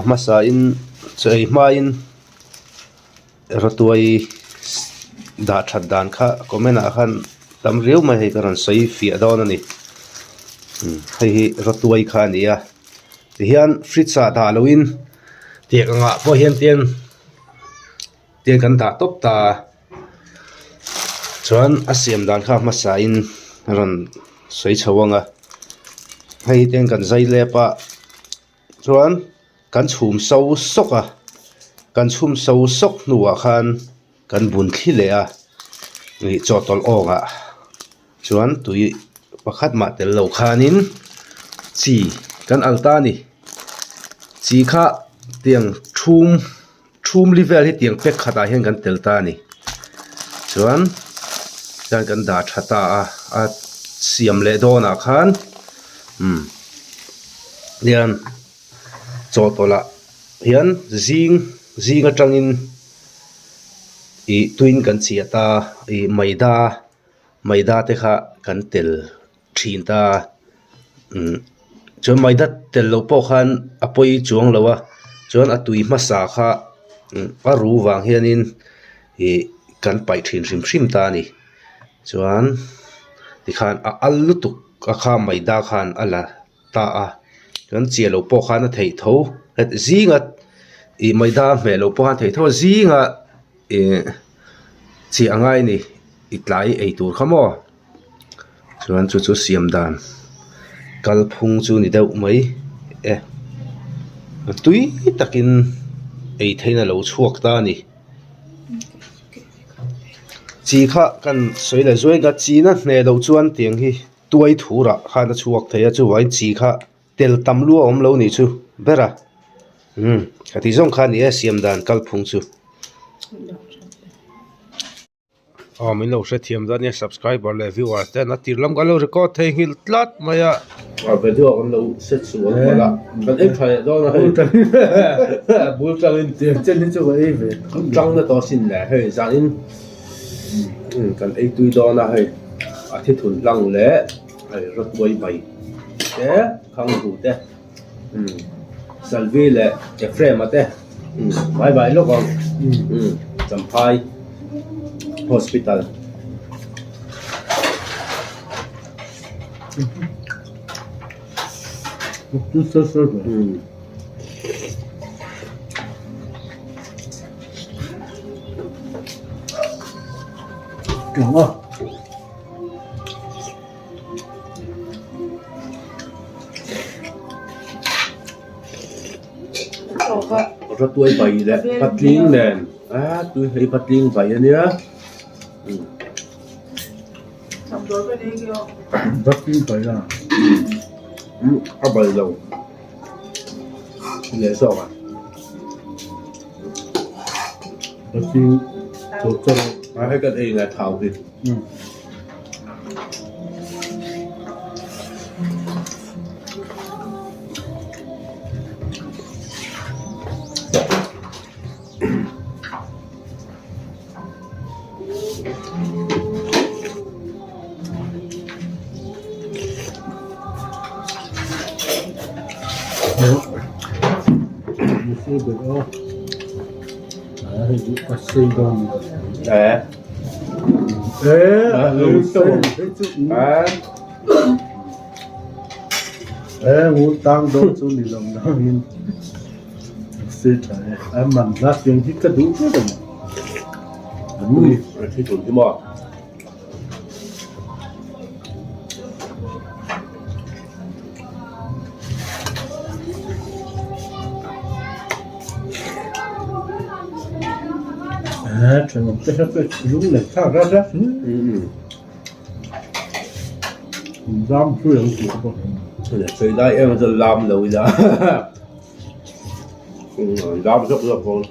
masa in chei ma in ratuai da that dan kha komena khan tam riu mai he karan sei fi adon ani hei ratuai kha nia hian fridge a da loin tiak anga po hian tiền kan da top ta chuan a siam dan kha masa in ron sei chawanga hei ten kan zai lepa chuan kan chhum so soka kan chhum so sok nuwa khan kan bun thli le a ni chotol onga chuan tui pakhat ma tel lo khanin chi kan alta ni chi kha tiang thum level hi tiang pek khata hian kan telta ni chuan kan da thata a siam le dona khan lian chotola hian zing atangin I tuin kan chiata I maida te kha kan tel thin ta chuan maida tel lo po khan apoi chuang lowa chuan atui masa kha a ru wang hianin kan pai thin hrim ta ni chuan ti khan a allutuk a kha maida khan ala ta a chuan chialo po khan a thei tho het zinga maida me lo po khan thei tho zinga chi angai ni itlai ei tur khamo chuan chu siam dan kalphung chu ni deuh mai tui takin ei theina lo chuak ta ni chi kha kan soile zoi ga chi na hne lo chuan tiang hi tuai thura khana chuak theia chu wai chi kha tel tam lu om lo ni chu bera khati zong kha ni siam dan kalphung chu min lo hre thiam dan ya subscriber le viewers te na tirlam ga lo record thei hil tlat maya video on lo set su wala kan ek thai do na he bul tang in te chen ni chu ei ve tang na to sin le he zan in kan ei tui do na he a thi thun lang le ai rot boi bai te khang hu te salvi le ke frame ate bye bye lo con champai hospital rất tuổi bảy đấy, bắt linh nè, tôi thấy bắt linh bảy anh nhá. Bắt linh bảy à? Bảy lâu. Lẽ sao à? Bắt linh, chỗ chỗ, hay cái này là thảo thịt. ngủ tăng đâu chú đi làm đó hin xí trái em mặn ra tiếng thì cái đúng thế rồi Mui thì chuẩn chứ mà chuyện một cái cái đúng là sao ra ra dám chuyện gì không chơi đây em giờ làm lâu ra làm rất là con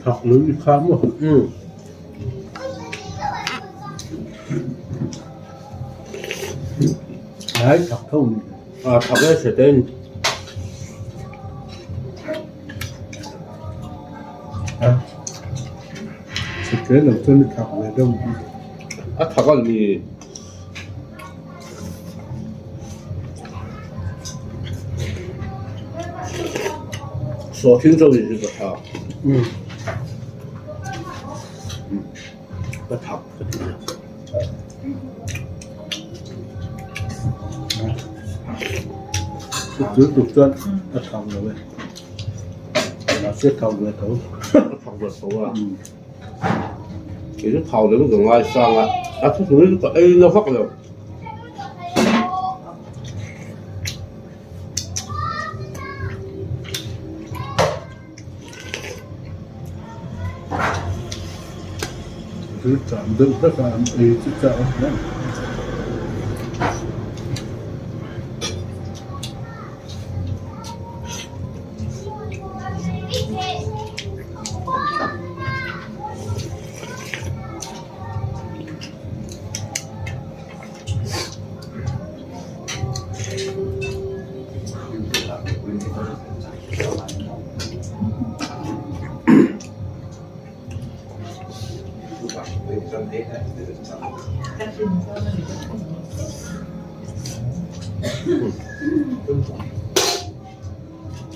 thật lớn đi khám rồi đấy thật không 밥에 세된 thực tế là tôi đi học về đâu 밥을 미所听说的这个他，个他个地方， trước tục chân đã học rồi là sẽ học về thấu 他个手啊，其实跑的那个爱上啊，这属于个 A 的话了。 cứ chạm đựng tất cả ấy chứ chạm đấy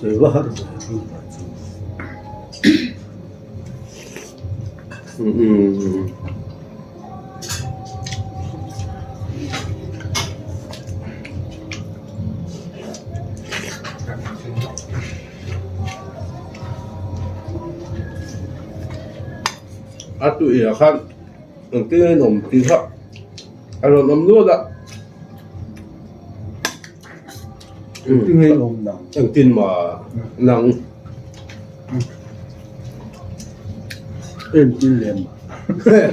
rồi vợ rồi tụi khăn cái nồng tí thật rồi nấm nước ạ cái nghe ồn nặng chẳng tin mà nặng em chỉ liền cái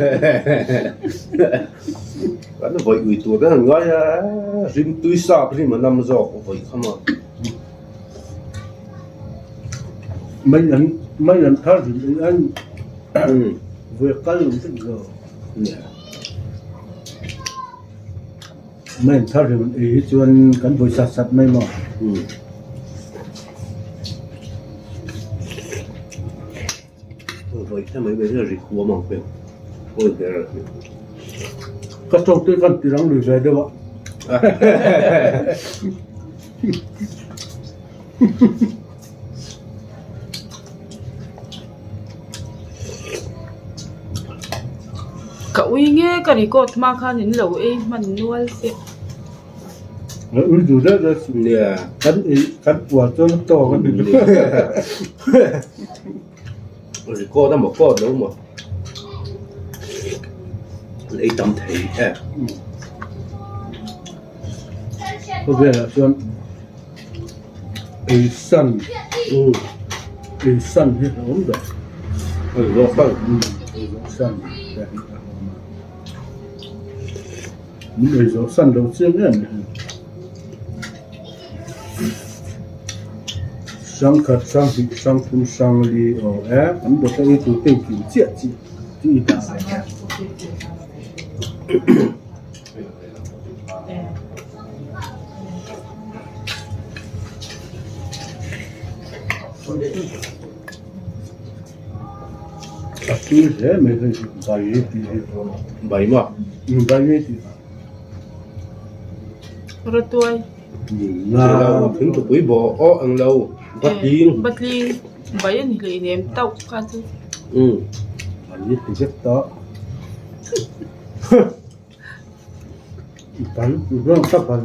nó vậy ủy tuổi cái thằng nói rim túi xa cái mà nằm giỏ vậy không à mấy lần tháo thì anh việc cái luôn rất rồi mấy lần tháo thì mình ý chuyên cán bộ sạch sạch mấy mà vậy thế mấy bây giờ gì khua mỏng quên ôi thế rồi các trong tôi vẫn thì đang lùi về đâu ạ cậu ý nghe cái này có mà khá nhìn lâu ấy mình nuôi sẽ ui dù đó là nè cắn quả cho nó to cái này rồi cô ta một cô đâu mà lấy tấm thấy có vẻ là cho ấy săn hết ổn rồi rồi lo phân săn những người gió săn đầu tiên ấy sang khát sang thịt sang thun sang li ở ép ấn độ cái tụ tình kiểu chết chị chị ta Aku saya mereka bayi di bảy mà bayi di rồi tuổi lâuถึงtuổi bỏ ó ăn lâu bắt điên bắt đi bây giờ thì niệm tàu khá chứ bayi di rất to bayi orang tak bayi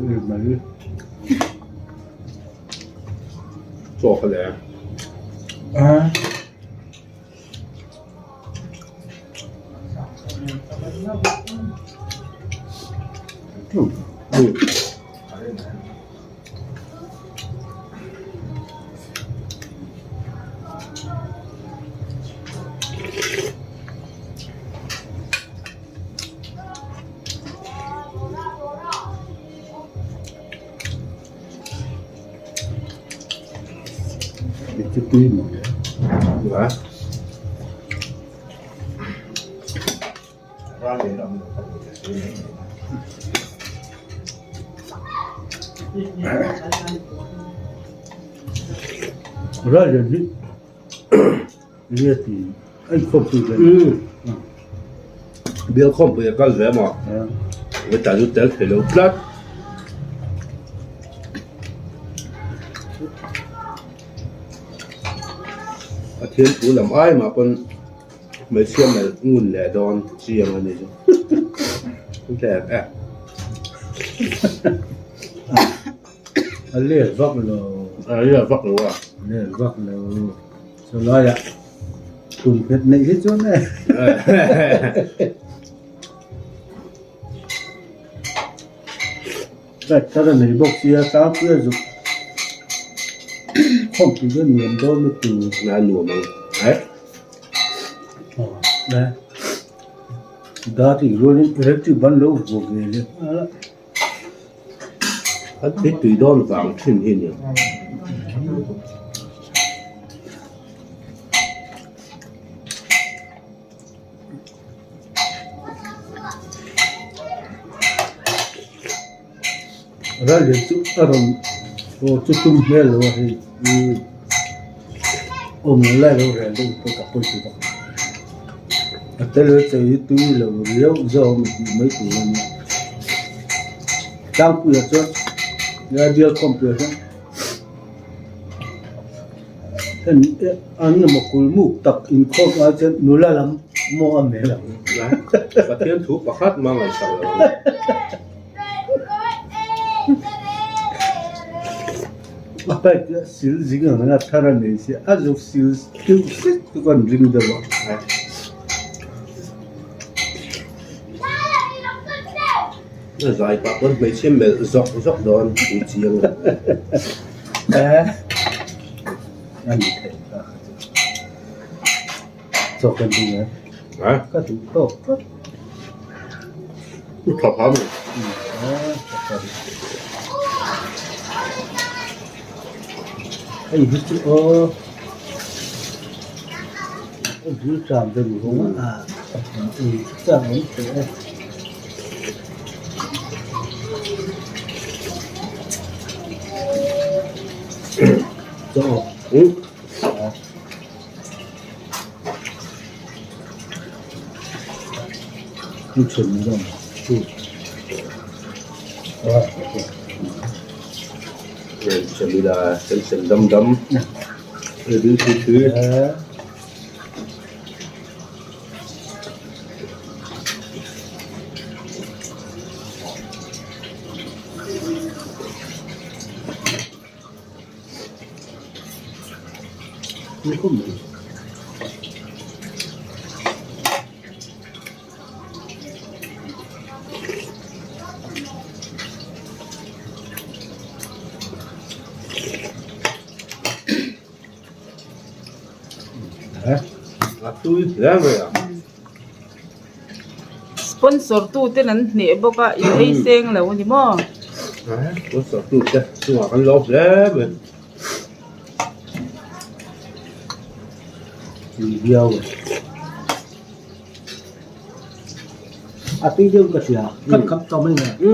cho cái này à itu tuh mau ya hả ra giờ đi liệt thì anh không tự nhiên Bill không bây giờ có rẻ mà người ta giúp đỡ thì lâu lắm thiên phú làm ai mà con mấy xem này nguồn lẻ đòn riêng anh này chứ lẻ à liệt vóc rồi là vắt rồi à liệt vóc rồi sau đó ạ cùng phết này hết chỗ này cái ta là này bốc xia cá kia rồi không chỉ có niềm đó mới từ là nùa mà đấy đấy đó thì luôn hết chữ bán lỗ của người liền hết biết tùy đòn vàng thiên hình nhỉ ra liền chữ aron chữ tum heo rồi thì ôm lại rồi rồi tôi cả tôi chịu đó tới lúc chơi túi là liều giờ mấy tuổi rồi đang quy cho ra điều không quy cho anh mà cúi mục tập in không ở trên núi là lắm mua ăn này lắm đấy và thiên thú bạc hát mang lại sao rồi apa itu sil juga mana thara ni si azuk sil tu kan ring da ba nó dài bạc con mấy xem mẹ dọc dọc đòn đủ chiêng anh thấy cho cái gì á đấy cái thứ tốt thọc hóng ấy hết chứ giữ tràm cho đủ không à tràm ấy thế cho không chuẩn rồi chuẩn bị là chân đâm đâm rồi thứ thứ không được tôi ra rồi à sponsor tu tên anh nè bốc à yêu ai sen là gì mà có sợ tôi chứ tôi ăn lốp ra rồi video à tiếng dương cái gì à cắt cắt cho mình nè